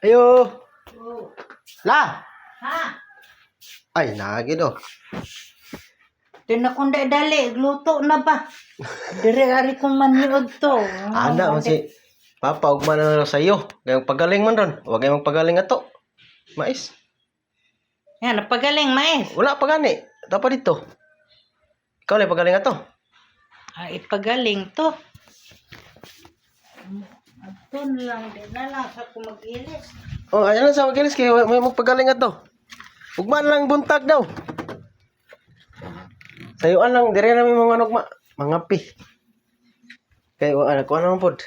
Ayo. Oh. La. Ha? Ay, lagi do. Tinakunda dali, gluto na ba? Dire-ari kong maniod to. Ana man si Papa ugma na lang sa iyo. Kaya pagaling man ron. Huwag kayong pagaling ato. Mais. Yan, napagaling, mais. Wala pa gani. Ito pa dito. Ikaw lang pagaling ato. Ay, pagaling to. Ito na lang, di na lang sa kumagilis. Oh, ayan lang sa magilis kay may magpagaling ato. Ugma na lang buntag daw. Sayuan lang dire na may mga nugma. Mga pi. Kay ano ko ano pod.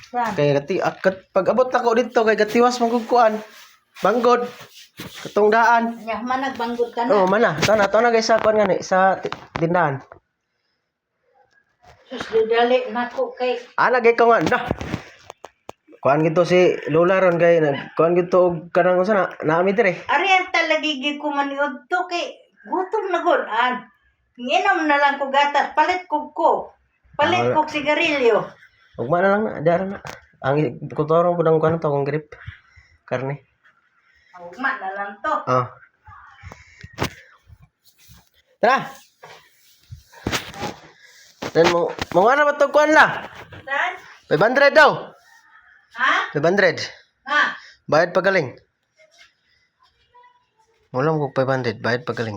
Saan? Kay gati akat pag abot ako dito kay gatiwas magkukuan. Banggod. Katong daan. Nya, man nagbanggod ka na. Oh, mana? Tana to na guys sa kuan ngani sa tindahan. Sus, dali nako kay Ana gay ko nga na. Kuan gito si Lola ron kay kuan gito og kanang usa na naami dire. Ariyan talagigi ko maniod to kay gutom na gud an. Nginom na lang ko gatas, palit ko. Palit ko sigarilyo. Ugma na lang na, dara na. Ang kutorong pud ang kuan to kong grip. Karne. Ugma na lang to. Ah. Tara. Dan mo ano ba to kuan la? Saan? 500 daw. Ha? 500. Ha? Bayad pagaling. Wala mo 500, bayad pagaling.